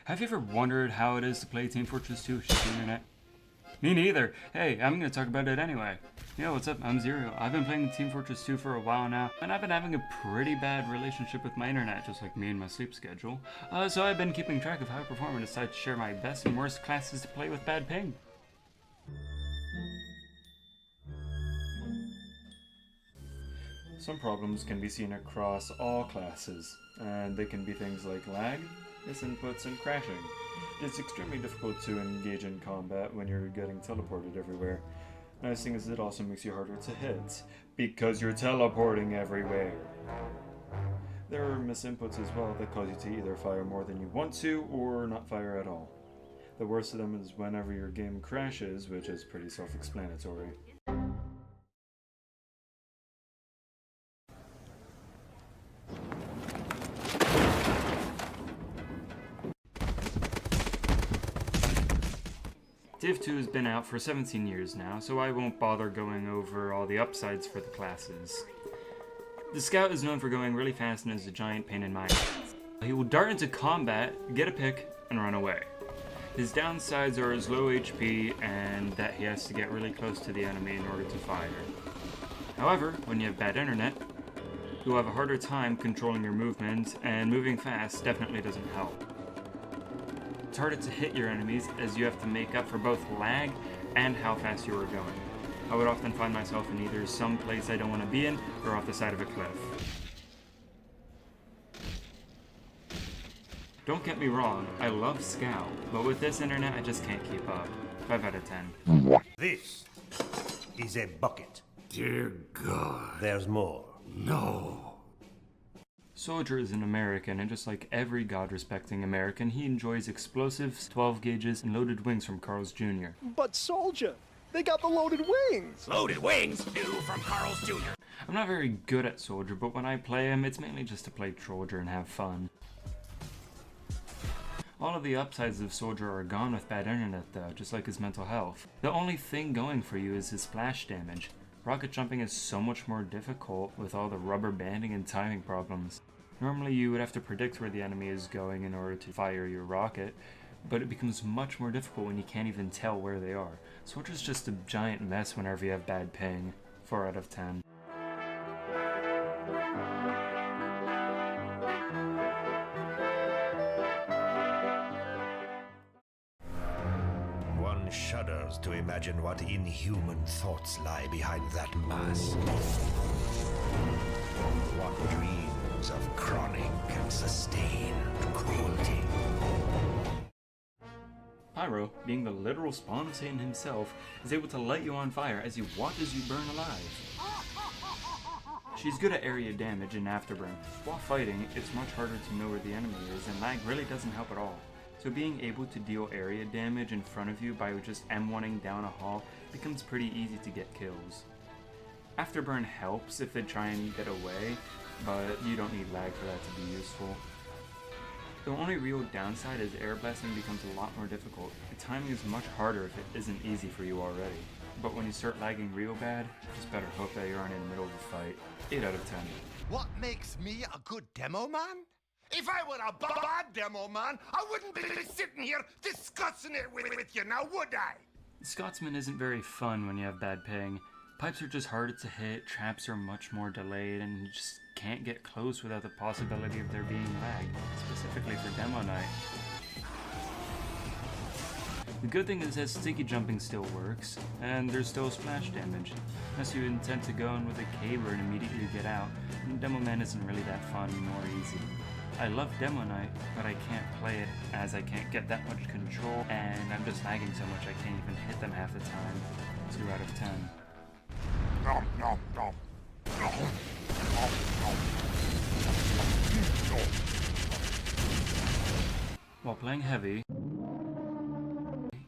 Have you ever wondered how it is to play Team Fortress 2 with the internet? Me neither. Hey, I'm gonna talk about it anyway. Yo, what's up? I'm Zero. I've been playing Team Fortress 2 for a while now, and I've been having a pretty bad relationship with my internet, just like me and my sleep schedule. So I've been keeping track of how I perform and decided to share my best and worst classes to play with bad ping. Some problems can be seen across all classes, and they can be things like lag, misinputs, and crashing. It's extremely difficult to engage in combat when you're getting teleported everywhere. Nice thing is it also makes you harder to hit, because you're teleporting everywhere. There are misinputs as well that cause you to either fire more than you want to, or not fire at all. The worst of them is whenever your game crashes, which is pretty self-explanatory. Div 2 has been out for 17 years now, so I won't bother going over all the upsides for the classes. The Scout is known for going really fast and is a giant pain in my ass. He will dart into combat, get a pick, and run away. His downsides are his low HP and that he has to get really close to the enemy in order to fire. However, when you have bad internet, you'll have a harder time controlling your movement, and moving fast definitely doesn't help. It's harder to hit your enemies as you have to make up for both lag and how fast you are going. I would often find myself in either some place I don't want to be in or off the side of a cliff. Don't get me wrong, I love Scout, but with this internet I just can't keep up. 5 out of 10. This is a bucket. Dear God. There's more. No. Soldier is an American, and just like every God-respecting American, he enjoys explosives, 12 gauges, and loaded wings from Carl's Jr. But Soldier, they got the loaded wings! Loaded wings, new from Carl's Jr. I'm not very good at Soldier, but when I play him, it's mainly just to play Soldier and have fun. All of the upsides of Soldier are gone with bad internet though, just like his mental health. The only thing going for you is his splash damage. Rocket jumping is so much more difficult with all the rubber banding and timing problems. Normally you would have to predict where the enemy is going in order to fire your rocket, but it becomes much more difficult when you can't even tell where they are. Soldier's just a giant mess whenever you have bad ping. 4 out of 10. One shudders to imagine what inhuman thoughts lie behind that mask. What dreams of chronic and sustained cruelty. Pyro, being the literal spawn of Satan himself, is able to light you on fire as he watches you burn alive. She's good at area damage and afterburn. While fighting, it's much harder to know where the enemy is, and lag really doesn't help at all. So being able to deal area damage in front of you by just M1ing down a hall becomes pretty easy to get kills. Afterburn helps if they try and get away, but you don't need lag for that to be useful. The only real downside is air blasting becomes a lot more difficult. The timing is much harder if it isn't easy for you already. But when you start lagging real bad, just better hope that you aren't in the middle of a fight. 8 out of 10. What makes me a good Demoman? If I were a bad Demoman, I wouldn't be sitting here discussing it with you now, would I? Scotsman isn't very fun when you have bad ping. Pipes are just harder to hit, traps are much more delayed, and you just can't get close without the possibility of there being lag, specifically for Demo Night. The good thing is that sticky jumping still works, and there's still splash damage. Unless you intend to go in with a caber and immediately get out, and Demoman isn't really that fun nor easy. I love Demo Night, but I can't play it as I can't get that much control, and I'm just lagging so much I can't even hit them half the time. 2 out of 10. Nom, nom, nom. Nom, nom, nom. While playing heavy,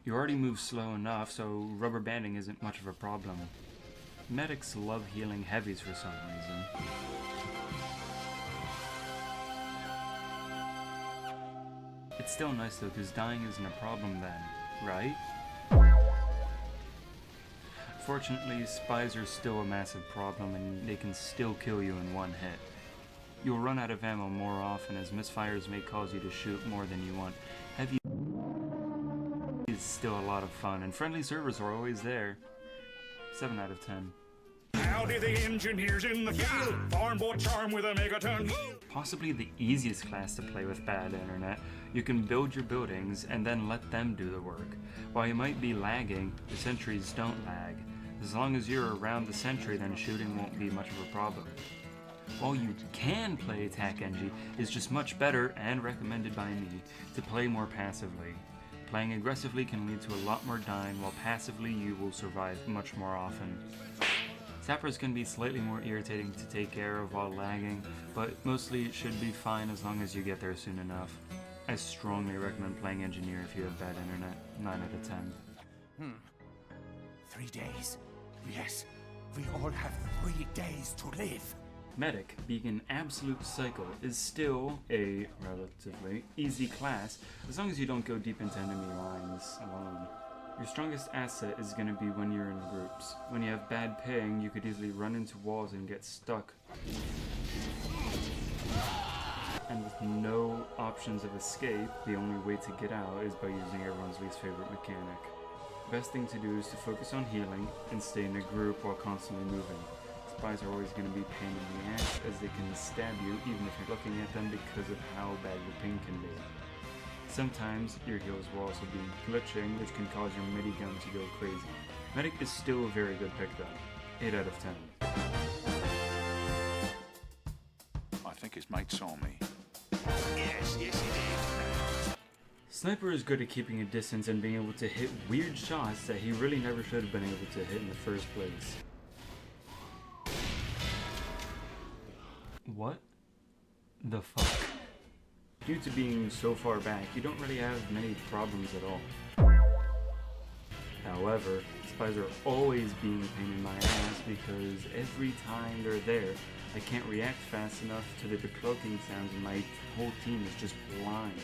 you already move slow enough, so rubber banding isn't much of a problem. Medics love healing heavies for some reason. It's still nice though, because dying isn't a problem then, right? Fortunately, spies are still a massive problem and they can still kill you in one hit. You'll run out of ammo more often as misfires may cause you to shoot more than you want. Heavy is still a lot of fun, and friendly servers are always there. 7 out of 10. Howdy the engineers in the field, farm boy charm with a megaton. Possibly the easiest class to play with bad internet. You can build your buildings and then let them do the work. While you might be lagging, the sentries don't lag. As long as you're around the sentry, then shooting won't be much of a problem. While you can play attack Engie, is just much better, and recommended by me, to play more passively. Playing aggressively can lead to a lot more dying, while passively you will survive much more often. Sappers can be slightly more irritating to take care of while lagging, but mostly it should be fine as long as you get there soon enough. I strongly recommend playing Engineer if you have bad internet. 9 out of 10. 3 days. Yes, we all have 3 days to live. Medic, being an absolute cycle, is still a relatively easy class as long as you don't go deep into enemy lines alone. Your strongest asset is going to be when you're in groups. When you have bad ping, you could easily run into walls and get stuck. And with no options of escape, the only way to get out is by using everyone's least favorite mechanic. The best thing to do is to focus on healing and stay in a group while constantly moving. Spies are always going to be a pain in the ass as they can stab you even if you're looking at them because of how bad your ping can be. Sometimes your heals will also be glitching, which can cause your minigun to go crazy. Medic is still a very good pick though. 8 out of 10. I think his mate saw me. Yes, he did. Sniper is good at keeping a distance and being able to hit weird shots that he really never should have been able to hit in the first place. What the fuck? Due to being so far back, you don't really have many problems at all. However, spies are always being a pain in my ass because every time they're there, I can't react fast enough to the decloaking sounds and my whole team is just blind.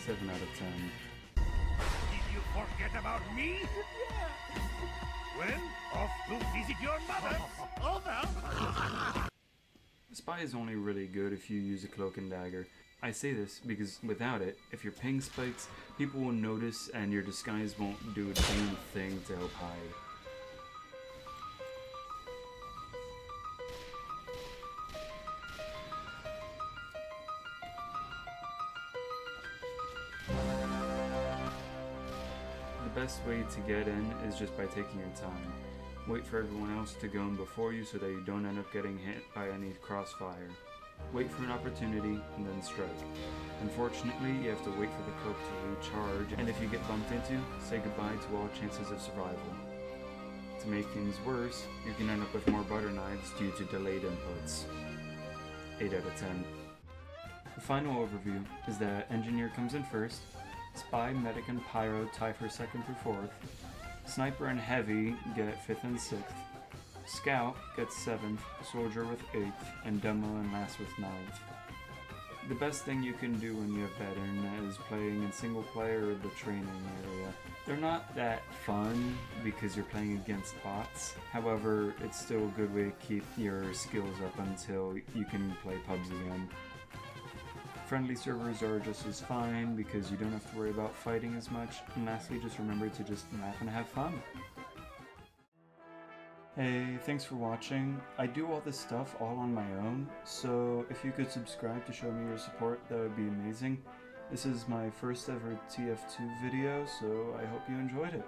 7 out of 10. Did you forget about me? Well, off to visit your mother. Over. Spy is only really good if you use a cloak and dagger. I say this because without it, if your ping spikes, people will notice and your disguise won't do a damn thing to help hide. The best way to get in is just by taking your time. Wait for everyone else to go in before you so that you don't end up getting hit by any crossfire. Wait for an opportunity and then strike. Unfortunately, you have to wait for the cloak to recharge, and if you get bumped into, say goodbye to all chances of survival. To make things worse, you can end up with more butter knives due to delayed inputs. 8 out of 10. The final overview is that Engineer comes in first, Spy, Medic, and Pyro tie for 2nd through 4th, Sniper and Heavy get 5th and 6th, Scout gets 7th, Soldier with 8th, and Demoman last with 9th. The best thing you can do when you have bad internet is playing in single player or the training area. They're not that fun because you're playing against bots, however, it's still a good way to keep your skills up until you can play pubs again. Friendly servers are just as fine because you don't have to worry about fighting as much, and lastly just remember to just laugh and have fun. Hey, thanks for watching. I do all this stuff all on my own, so if you could subscribe to show me your support, that would be amazing. This is my first ever TF2 video, so I hope you enjoyed it.